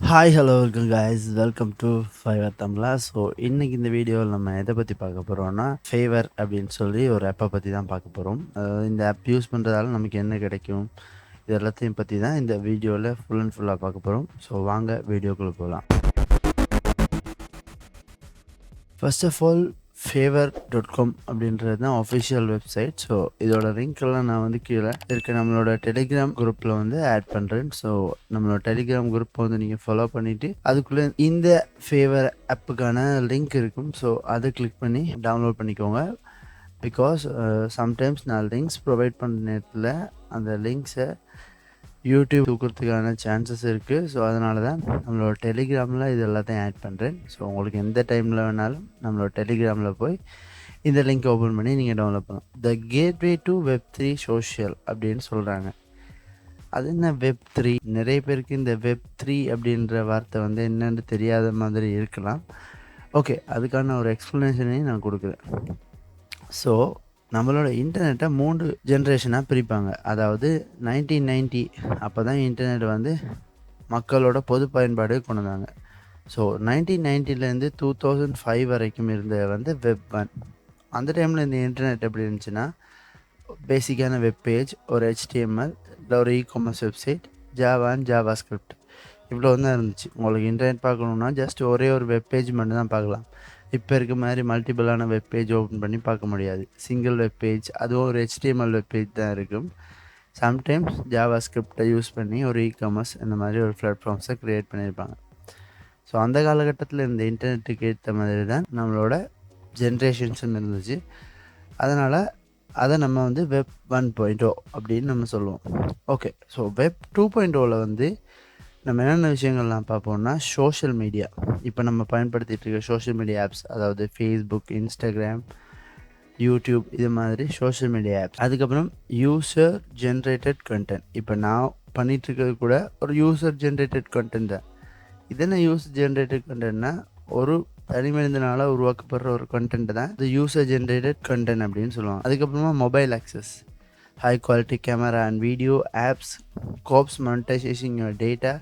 Hi hello welcome guys welcome to Fiverr Tamizha. So இன்றைக்கி இந்த வீடியோவில் நம்ம எதை பற்றி பார்க்க போகிறோம்னா ஃபேவர் அப்படின்னு சொல்லி ஒரு ஆப்பை பற்றி தான் பார்க்க போகிறோம். இந்த ஆப் யூஸ் பண்ணுறதால நமக்கு என்ன கிடைக்கும் இது எல்லாத்தையும் பற்றி தான் இந்த வீடியோவில் ஃபுல் அண்ட் ஃபுல்லாக பார்க்க போகிறோம். ஸோ வாங்க வீடியோக்குள்ளே போகலாம். ஃபர்ஸ்ட் ஆஃப் ஆல் fiverr.com அப்படின்றது தான் அஃபிஷியல் வெப்சைட். ஸோ இதோட லிங்க்கெல்லாம் நான் வந்து கீழே இருக்க நம்மளோட டெலிகிராம் குரூப்பில் வந்து ஆட் பண்ணுறேன். ஸோ நம்மளோட டெலிகிராம் குரூப்பை வந்து நீங்கள் ஃபாலோ பண்ணிவிட்டு அதுக்குள்ளே இந்த ஃபேவர் ஆப்புக்கான லிங்க் இருக்கும். ஸோ அதை கிளிக் பண்ணி டவுன்லோட் பண்ணிக்கோங்க. பிகாஸ் சம்டைம்ஸ் நான் லிங்க்ஸ் ப்ரொவைட் பண்ணுற நேரத்தில் அந்த லிங்க்ஸை யூடியூப் தூக்கிறதுக்கான சான்சஸ் இருக்குது. ஸோ அதனால தான் நம்மளோட டெலிகிராமில் இது எல்லாத்தையும் ஆட் பண்ணுறேன். ஸோ உங்களுக்கு எந்த டைமில் வேணாலும் நம்மளோட டெலிகிராமில் போய் இந்த லிங்க் ஓப்பன் பண்ணி நீங்கள் டவுன்லோட் பண்ணலாம். The gateway to Web3 social அப்படின்னு சொல்கிறாங்க. அது என்ன வெப்3? நிறைய பேருக்கு இந்த வெப்3 அப்படின்ற வார்த்தை வந்து என்னென்னு தெரியாத மாதிரி இருக்கலாம். ஓகே, அதுக்கான ஒரு எக்ஸ்ப்ளனேஷனையும் நான் கொடுக்குறேன். ஸோ நம்மளோட இன்டர்நெட்டை 3 ஜென்ரேஷனாக பிரிப்பாங்க. அதாவது 1990 அப்போ தான் இன்டர்நெட் வந்து மக்களோட பொது பயன்பாடு கொண்டு வந்தாங்க. ஸோ 1990லேருந்து 2005 வரைக்கும் இருந்த வந்து வெப் 1. அந்த டைமில் இந்த இன்டர்நெட் எப்படி இருந்துச்சுன்னா பேசிக்கான வெப் பேஜ், ஒரு HTML, இல்லை ஒரு e-commerce website, Java and Java script, இவ்வளோ தான் இருந்துச்சு. உங்களுக்கு இன்டர்நெட் பார்க்கணுன்னா ஜஸ்ட் ஒரே ஒரு வெப் பேஜ் மட்டும் தான் பார்க்கலாம். இப்போ இருக்க மாதிரி மல்டிபிளான வெப் பேஜ் ஓப்பன் பண்ணி பார்க்க முடியாது. சிங்கிள் வெப் பேஜ், அதுவும் ஒரு HTML வெப் பேஜ் தான் இருக்கும். சம்டைம்ஸ் ஜாவா ஸ்கிரிப்டை யூஸ் பண்ணி ஒரு இ-காமர்ஸ் இந்த மாதிரி ஒரு பிளாட்ஃபார்ம்ஸை க்ரியேட் பண்ணியிருப்பாங்க. ஸோ அந்த காலகட்டத்தில் இந்த இன்டர்நெட்டுக்கு ஏற்ற மாதிரி தான் நம்மளோட ஜென்ரேஷன்ஸ்ன்னு இருந்துச்சு. அதனால் அதை நம்ம வந்து வெப் 1.0 அப்படின்னு நம்ம சொல்லுவோம். ஓகே, ஸோ வெப் 2.0வில் வந்து நம்ம என்னென்ன விஷயங்கள்லாம் பார்ப்போம்னா சோஷியல் மீடியா. இப்போ நம்ம பயன்படுத்திகிட்டு இருக்க சோஷியல் மீடியா ஆப்ஸ், அதாவது ஃபேஸ்புக், இன்ஸ்டாகிராம், யூடியூப், இது மாதிரி சோஷியல் மீடியா ஆப்ஸ். அதுக்கப்புறம் யூசர் ஜென்ரேட்டட் கண்டென்ட். இப்போ நான் பண்ணிகிட்ருக்கிறது கூட ஒரு யூசர் ஜென்ரேட்டட் கண்டென்ட் தான். இது என்ன யூசர் ஜென்ரேட்டட் கண்டென்ட்னா ஒரு தனிமனிதனால் உருவாக்கப்படுற ஒரு கண்டென்ட் தான் இது யூசர் ஜென்ரேட்டட் கண்டென்ட் அப்படின்னு சொல்லுவாங்க. அதுக்கப்புறமா mobile access, high quality camera and video apps, co-ops monetizing your data,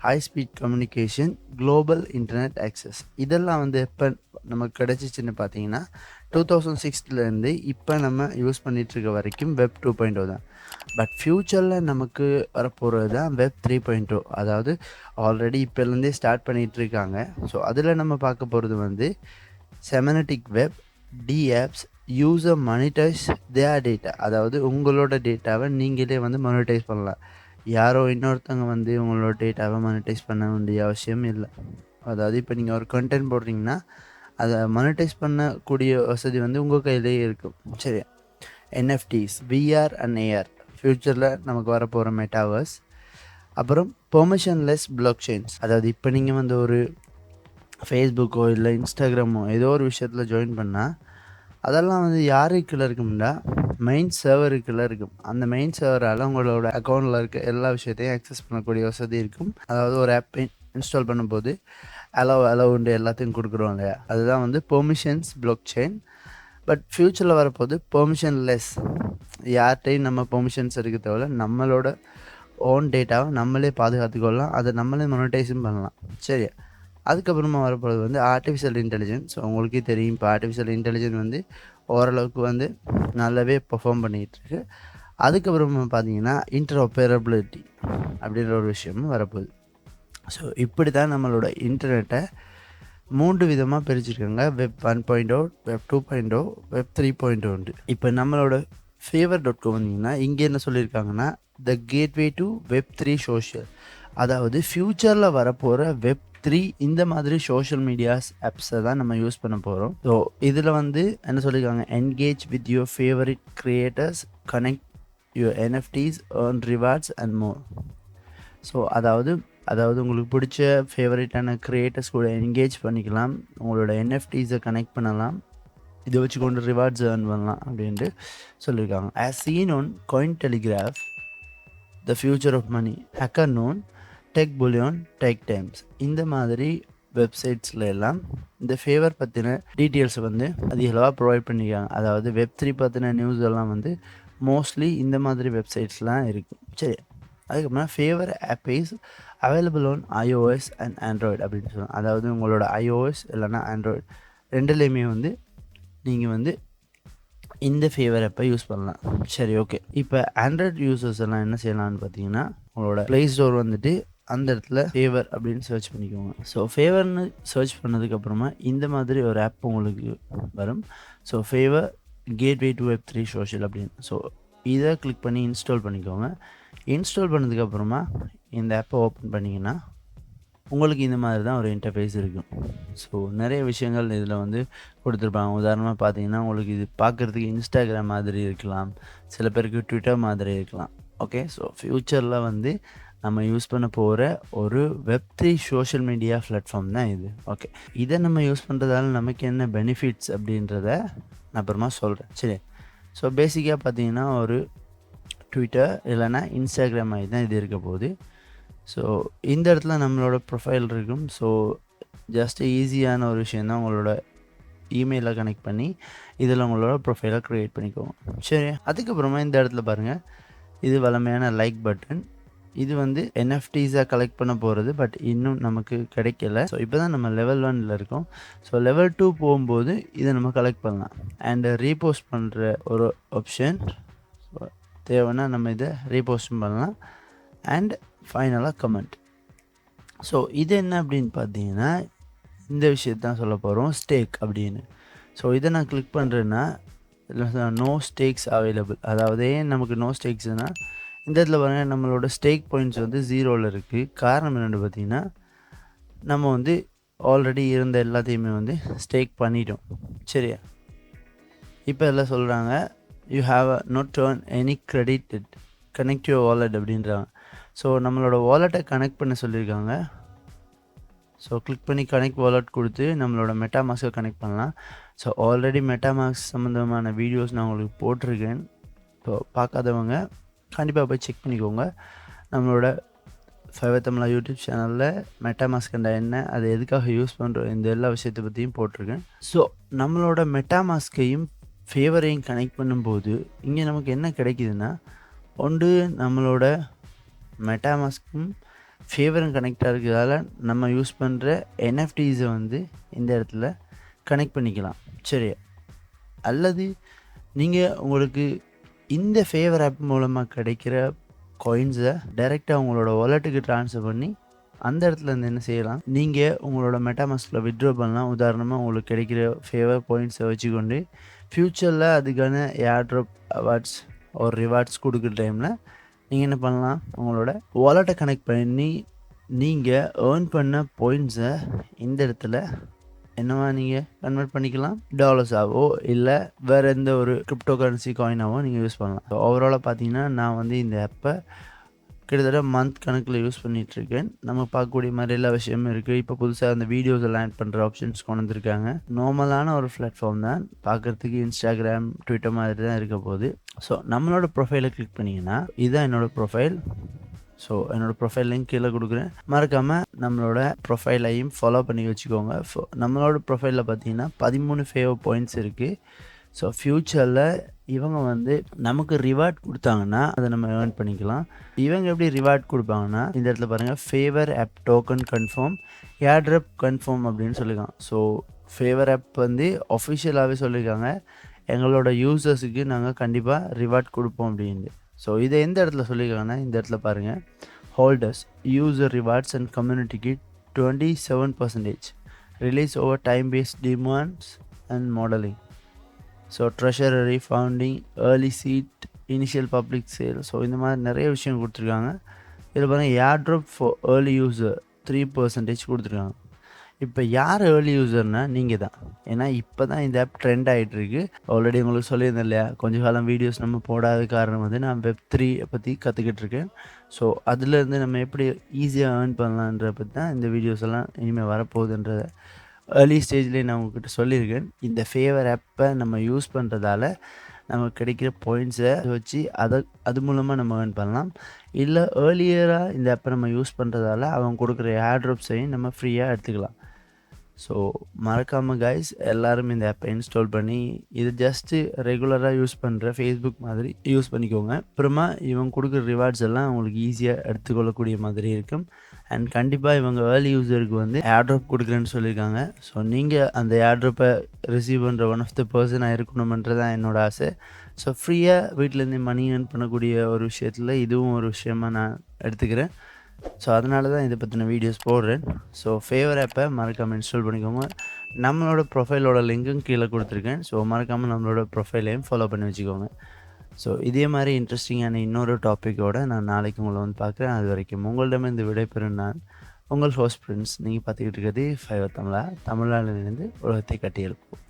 high speed communication, global internet access. இதெல்லாம் வந்து எப்போ நமக்கு கிடச்சிச்சின்னு பார்த்தீங்கன்னா 2006லேருந்து இப்போ நம்ம யூஸ் பண்ணிகிட்ருக்க வரைக்கும் வெப் 2.0 தான். பட் ஃப்யூச்சரில் நமக்கு வரப்போகிறது தான் வெப் 3.0. அதாவது ஆல்ரெடி இப்போலேருந்தே ஸ்டார்ட் பண்ணிகிட்ருக்காங்க. ஸோ அதில் நம்ம பார்க்க போகிறது வந்து semantic web, D apps, user monetise their data. அதாவது உங்களோட டேட்டாவை நீங்களே வந்து மானிட்டைஸ் பண்ணலாம். யாரோ இன்னொருத்தவங்க வந்து உங்களோட டேட்டாவை மானிட்டைஸ் பண்ண வேண்டிய அவசியம் இல்லை. அதாவது இப்போ நீங்கள் ஒரு கண்டென்ட் போடுறீங்கன்னா அதை மானிட்டைஸ் பண்ணக்கூடிய வசதி வந்து உங்கள் கையிலேயே இருக்கும். சரி, NFTs, விஆர் அண்ட் ஏஆர் ஃப்யூச்சரில் நமக்கு வரப்போகிற மெட்டாவர்ஸ். அப்புறம் பெர்மிஷன்லெஸ் பிளாக் செயின்ஸ். அதாவது இப்போ நீங்கள் வந்து ஒரு ஃபேஸ்புக்கோ இல்லை இன்ஸ்டாகிராமோ ஏதோ ஒரு விஷயத்தில் ஜாயின் பண்ணால் அதெல்லாம் வந்து யாருக்குள்ளே இருக்கும்னா மெயின் சர்வருக்குள்ளே இருக்கும். அந்த மெயின் சர்வரால் உங்களோட அக்கௌண்ட்டில் இருக்க எல்லா விஷயத்தையும் ஆக்சஸ் பண்ணக்கூடிய வசதி இருக்கும். அதாவது ஒரு ஆப் இன்ஸ்டால் பண்ணும்போது அலோவுண்டு எல்லாத்தையும் கொடுக்குறோம் இல்லையா, அதுதான் வந்து பெர்மிஷன்ஸ் பிளாக் செயின். பட் ஃப்யூச்சரில் வரப்போது பெர்மிஷன்லெஸ். யார்கிட்டையும் நம்ம பெர்மிஷன்ஸ் எடுக்க தேவையில்ல, நம்மளோட ஓன் டேட்டாவை நம்மளே பாதுகாத்துக்கொள்ளலாம், அதை நம்மளே மானிட்டைஸும் பண்ணலாம். சரி, அதுக்கப்புறமா வரப்போகிறது வந்து ஆர்டிஃபிஷியல் இன்டெலிஜென்ஸ். உங்களுக்கே தெரியும், இப்போ ஆர்டிஃபிஷியல் இன்டெலிஜென்ஸ் வந்து ஓரளவுக்கு வந்து நல்லாவே பெர்ஃபார்ம் பண்ணிகிட்ருக்கு. அதுக்கப்புறமா பார்த்தீங்கன்னா இன்டர்ஆப்பரபிலிட்டி அப்படின்ற ஒரு விஷயமும் வரப்போகுது. ஸோ இப்படி தான் நம்மளோட இன்டர்நெட்டை 3 விதமாக பிரிச்சுருக்காங்க. Web 1.0, web 2.0, web 3.0. இப்போ நம்மளோட fiverr.com வந்தீங்கன்னா இங்கே என்ன சொல்லியிருக்காங்கன்னா the gateway to Web3 social. அதாவது ஃப்யூச்சரில் வரப்போகிற வெப் 3 இந்த மாதிரி சோஷியல் மீடியாஸ் ஆப்ஸை தான் நம்ம யூஸ் பண்ண போகிறோம். ஸோ இதில் வந்து என்ன சொல்லியிருக்காங்க, engage with your favourite creators, connect your NFTs, earn rewards and more. So அதாவது உங்களுக்கு பிடிச்ச ஃபேவரட்டான கிரியேட்டர்ஸ் கூட என்கேஜ் பண்ணிக்கலாம், உங்களோட NFTஸை கனெக்ட் பண்ணலாம், இதை வச்சு கொண்டு ரிவார்ட்ஸ் ஏர்ன் பண்ணலாம் அப்படின்ட்டு சொல்லியிருக்காங்க. As seen on Coin Telegraph, the future of money, Hacker Noon, Tech Bullion, Tech Times, இந்த மாதிரி வெப்சைட்ஸில் எல்லாம் இந்த ஃபேவர் பற்றின டீட்டெயில்ஸை வந்து அதிகளவாக ப்ரொவைட் பண்ணியிருக்காங்க. அதாவது வெப்3 பற்றின நியூஸ் எல்லாம் வந்து மோஸ்ட்லி இந்த மாதிரி வெப்சைட்ஸ்லாம் இருக்குது. சரி, அதுக்கப்புறம் Favor app is available on iOS and Android அப்படின்னு சொல்லுவாங்க. அதாவது உங்களோட iOS இல்லைனா ஆண்ட்ராய்டு ரெண்டுலேயுமே வந்து நீங்கள் வந்து இந்த ஃபேவர் ஆப்பை யூஸ் பண்ணலாம். சரி, ஓகே. இப்போ ஆண்ட்ராய்டு யூசர்ஸ் எல்லாம் என்ன செய்யலாம்னு பார்த்தீங்கன்னா, உங்களோட ப்ளே ஸ்டோர் வந்துட்டு அந்த இடத்துல ஃபேவர் அப்படின்னு சர்ச் பண்ணிக்கோங்க. ஸோ ஃபேவர்னு சர்ச் பண்ணதுக்கப்புறமா இந்த மாதிரி ஒரு ஆப் உங்களுக்கு வரும். So Favor gateway to Web3 social அப்படின்னு. ஸோ இதை கிளிக் பண்ணி இன்ஸ்டால் பண்ணிக்கோங்க. இன்ஸ்டால் பண்ணதுக்கப்புறமா இந்த ஆப்பை ஓப்பன் பண்ணிங்கன்னா உங்களுக்கு இந்த மாதிரி தான் ஒரு இன்டர்ஃபேஸ் இருக்கும். ஸோ நிறைய விஷயங்கள் இதில் வந்து கொடுத்துருப்பாங்க. உதாரணமாக பார்த்தீங்கன்னா, உங்களுக்கு இது பார்க்குறதுக்கு இன்ஸ்டாகிராம் மாதிரி இருக்கலாம், சில பேருக்கு ட்விட்டர் மாதிரி இருக்கலாம். ஓகே, ஸோ ஃப்யூச்சரில் வந்து நம்ம யூஸ் பண்ண போகிற ஒரு வெப்3 சோஷியல் மீடியா பிளாட்ஃபார்ம் தான் இது. ஓகே, இதை நம்ம யூஸ் பண்ணுறதால நமக்கு என்ன பெனிஃபிட்ஸ் அப்படின்றத நான் அப்புறமா சொல்கிறேன். சரி, ஸோ பேசிக்காக பார்த்தீங்கன்னா ஒரு ட்விட்டர் இல்லைனா இன்ஸ்டாகிராம் மாதிரி தான் இது இருக்க போகுது. ஸோ இந்த இடத்துல நம்மளோட ப்ரொஃபைல் இருக்கும். ஸோ ஜஸ்ட்டு ஈஸியான ஒரு விஷயந்தான், உங்களோட இமெயிலை கனெக்ட் பண்ணி இதில் உங்களோட ப்ரொஃபைலை க்ரியேட் பண்ணிக்கோங்க. சரி, அதுக்கப்புறமா இந்த இடத்துல பாருங்கள், இது வழமையான லைக் பட்டன். இது வந்து என்எஃப்டிஸாக கலெக்ட் பண்ண போகிறது, பட் இன்னும் நமக்கு கிடைக்கல. ஸோ இப்போ தான் நம்ம லெவல் 1 இருக்கோம். ஸோ லெவல் 2 போகும்போது இதை நம்ம கலெக்ட் பண்ணலாம். அண்டு ரீபோஸ்ட் பண்ணுற ஒரு ஆப்ஷன் தேவைன்னா நம்ம இதை ரீபோஸ்ட் பண்ணலாம். அண்ட் ஃபைனலாக கமெண்ட். ஸோ இது என்ன அப்படின்னு பார்த்தீங்கன்னா, இந்த விஷயத்தான் சொல்ல போகிறோம், ஸ்டேக் அப்படின்னு. ஸோ இதை நான் கிளிக் பண்ணுறேன்னா நோ ஸ்டேக்ஸ் அவைலபிள். அதாவது நமக்கு நோ ஸ்டேக்ஸ்னால் இந்த இடத்துல பாருங்கள், நம்மளோட ஸ்டேக் பாயிண்ட்ஸ் வந்து 0ல் இருக்குது. காரணம் என்னென்னு பார்த்தீங்கன்னா, நம்ம வந்து ஆல்ரெடி இருந்த எல்லாத்தையுமே வந்து ஸ்டேக் பண்ணிட்டோம். சரியா, இப்போ எல்லாம் சொல்கிறாங்க, you have not turn any credit connect your wallet அப்படின்றாங்க. ஸோ நம்மளோட வாலெட்டை கனெக்ட் பண்ண சொல்லியிருக்காங்க. ஸோ கிளிக் பண்ணி கனெக்ட் வாலெட் கொடுத்து நம்மளோட மெட்டாமாஸ்க்கை கனெக்ட் பண்ணலாம். ஸோ ஆல்ரெடி மெட்டாமாஸ்க் சம்மந்தமான வீடியோஸ் நான் உங்களுக்கு போட்டிருக்கேன். இப்போ பார்க்காதவங்க கண்டிப்பாக போய் செக் பண்ணிக்கோங்க. நம்மளோட ஃபைவர் தமிழா யூடியூப் சேனலில் மெட்டாமாஸ்க்ண்டா என்ன, அதை எதுக்காக யூஸ் பண்ணுறோம், இந்த எல்லா விஷயத்தை பற்றியும் போட்டிருக்கேன். ஸோ நம்மளோட மெட்டாமாஸ்க்கையும் ஃபேவரையும் கனெக்ட் பண்ணும்போது இங்கே நமக்கு என்ன கிடைக்குதுன்னா, ஒன்று நம்மளோட மெட்டாமாஸ்க்கும் ஃபேவரும் கனெக்டாக இருக்கிறதால நம்ம யூஸ் பண்ணுற என்எஃப்டிஸை வந்து இந்த இடத்துல கனெக்ட் பண்ணிக்கலாம். சரி, அல்லது நீங்கள் உங்களுக்கு இந்த ஃபேவர் ஆப் மூலமாக கிடைக்கிற காயின்ஸை டைரெக்டாக உங்களோட வாலெட்டுக்கு ட்ரான்ஸ்ஃபர் பண்ணி அந்த இடத்துல இருந்து என்ன செய்யலாம், நீங்கள் உங்களோட மெட்டாமாஸ்கில் வித்ட்ரா பண்ணலாம். உதாரணமாக உங்களுக்கு கிடைக்கிற ஃபேவர் பாயிண்ட்ஸை வச்சுக்கொண்டு ஃப்யூச்சரில் அதுக்கான ஏர்ட்ராப் அவார்ட்ஸ் ஒரு ரிவார்ட்ஸ் கொடுக்குற டைமில் நீங்கள் என்ன பண்ணலாம், உங்களோட வாலெட்டை கனெக்ட் பண்ணி நீங்கள் ஏர்ன் பண்ண பாயிண்ட்ஸை இந்த இடத்துல என்னவா நீங்கள் கன்வெர்ட் பண்ணிக்கலாம், டாலர்ஸாவோ இல்லை வேறு எந்த ஒரு கிரிப்டோ கரன்சி காயினாவோ நீங்கள் யூஸ் பண்ணலாம். ஸோ ஓவராலாக பார்த்தீங்கன்னா நான் வந்து இந்த ஆப்பை கிட்டத்தட்ட மந்த் கணக்கில் யூஸ் பண்ணிகிட்ருக்கேன். நம்ம பார்க்கக்கூடிய மாதிரி எல்லா விஷயமும் இருக்குது. இப்போ புதுசாக அந்த வீடியோஸ் எல்லாம் ஆட் பண்ணுற ஆப்ஷன்ஸ் கொண்டு வந்திருக்காங்க. நார்மலான ஒரு பிளாட்ஃபார்ம் தான், பார்க்குறதுக்கு இன்ஸ்டாகிராம் ட்விட்டர் மாதிரி தான் இருக்க போகுது. ஸோ நம்மளோட ப்ரொஃபைலை கிளிக் பண்ணிங்கன்னா இதுதான் என்னோடய ப்ரொஃபைல். ஸோ என்னோடய ப்ரொஃபைல் லிங்க் கீழே கொடுக்குறேன். மறக்காமல் நம்மளோட ப்ரொஃபைலையும் ஃபாலோ பண்ணி வச்சுக்கோங்க. ஸோ நம்மளோட ப்ரொஃபைலில் பார்த்தீங்கன்னா 13 ஃபேவர் பாயிண்ட்ஸ் இருக்குது. ஸோ ஃப்யூச்சரில் இவங்க வந்து நமக்கு ரிவார்ட் கொடுத்தாங்கன்னா அதை நம்ம ஏர்ன் பண்ணிக்கலாம். இவங்க எப்படி ரிவார்ட் கொடுப்பாங்கன்னா, இந்த இடத்துல பாருங்கள், Favor app token confirm airdrop confirm அப்படின்னு சொல்லியிருக்காங்க. ஸோ ஃபேவர் ஆப் வந்து அஃபிஷியலாகவே சொல்லியிருக்காங்க, எங்களோட யூசர்ஸுக்கு நாங்கள் கண்டிப்பாக ரிவார்ட் கொடுப்போம் அப்படின்னு. ஸோ இதை எந்த இடத்துல சொல்லியிருக்காங்கன்னா, இந்த இடத்துல பாருங்கள், ஹோல்டர்ஸ் யூசர் ரிவார்ட்ஸ் அண்ட் கம்யூனிட்டிக்கு 27% release over time based demands and modelling. So treasury founding early seed initial public sale. So இந்த மாதிரி நிறைய விஷயம் கொடுத்துருக்காங்க. இதில் பாருங்கள், ஏர்ட்ராப் ஃபார் ஏர்லி யூசர் 3% கொடுத்துருக்காங்க. இப்போ யார் ஏர்லி யூசர்னால் நீங்கள் தான். ஏன்னா இப்போ தான் இந்த ஆப் ட்ரெண்ட் ஆகிட்டுருக்கு. ஆல்ரெடி உங்களுக்கு சொல்லியிருந்தேன் இல்லையா, கொஞ்சம் காலம் வீடியோஸ் நம்ம போடாத காரணம் வந்து நான் வெப்3 பற்றி கற்றுக்கிட்டு இருக்கேன். ஸோ அதுலேருந்து நம்ம எப்படி ஈஸியாக ஏர்ன் பண்ணலான்ற பற்றி தான் இந்த வீடியோஸ் எல்லாம் இனிமேல் வரப்போகுதுன்றத ஏர்லி ஸ்டேஜ்லேயே நான் உங்கள்கிட்ட சொல்லியிருக்கேன். இந்த ஃபேவர் ஆப்பை நம்ம யூஸ் பண்ணுறதால நமக்கு கிடைக்கிற பாயிண்ட்ஸை வச்சு அது மூலமாக நம்ம ஏர்ன் பண்ணலாம். இல்லை ஏர்லியராக இந்த ஆப்பை நம்ம யூஸ் பண்ணுறதால அவங்க கொடுக்குற ஏர்ட்ராப்ஸையும் நம்ம ஃப்ரீயாக எடுத்துக்கலாம். ஸோ மறக்காமல் கைஸ் எல்லாரும் இந்த ஆப்பை இன்ஸ்டால் பண்ணி இது ஜஸ்ட்டு ரெகுலராக யூஸ் பண்ணுற ஃபேஸ்புக் மாதிரி யூஸ் பண்ணிக்கோங்க. அப்புறமா இவங்க கொடுக்குற ரிவார்ட்ஸ் எல்லாம் உங்களுக்கு ஈஸியாக எடுத்துக்கொள்ளக்கூடிய மாதிரி இருக்கும். அண்ட் கண்டிப்பாக இவங்க ஏர்லி யூஸருக்கு வந்து ஏர்ட்ராப் கொடுக்குறேன்னு சொல்லியிருக்காங்க. ஸோ நீங்கள் அந்த ஏர்ட்ராப்பை ரிசீவ் பண்ணுற ஒன் ஆஃப் த பர்சனாக இருக்கணுமன்றது தான் என்னோடய ஆசை. ஸோ ஃப்ரீயாக வீட்டிலேருந்து மணி ஏர்ன் பண்ணக்கூடிய ஒரு விஷயத்தில் இதுவும் ஒரு விஷயமாக நான் எடுத்துக்கிறேன். ஸோ அதனால தான் இதை பற்றின வீடியோஸ் போடுறேன். ஸோ ஃபேவர் ஆப்பை மறக்காமல் இன்ஸ்டால் பண்ணிக்கோங்க. நம்மளோட ப்ரொஃபைலோட லிங்க்கும் கீழே கொடுத்துருக்கேன். ஸோ மறக்காமல் நம்மளோட ப்ரொஃபைலையும் ஃபாலோ பண்ணி வச்சுக்கோங்க. ஸோ இதே மாதிரி இன்ட்ரெஸ்டிங்கான இன்னொரு டாப்பிக்கோடு நான் நாளைக்கு உங்களை வந்து பார்க்குறேன். அது வரைக்கும் உங்களிடமே இந்த விடைபெறும் நான் உங்கள் ஹோஸ்ட் பிரின்ஸ். நீங்கள் பார்த்துக்கிட்டு இருக்கிறது ஃபைவர் தமிழா, தமிழால் இணைந்து உலகத்தை கட்டியெழுப்போம்.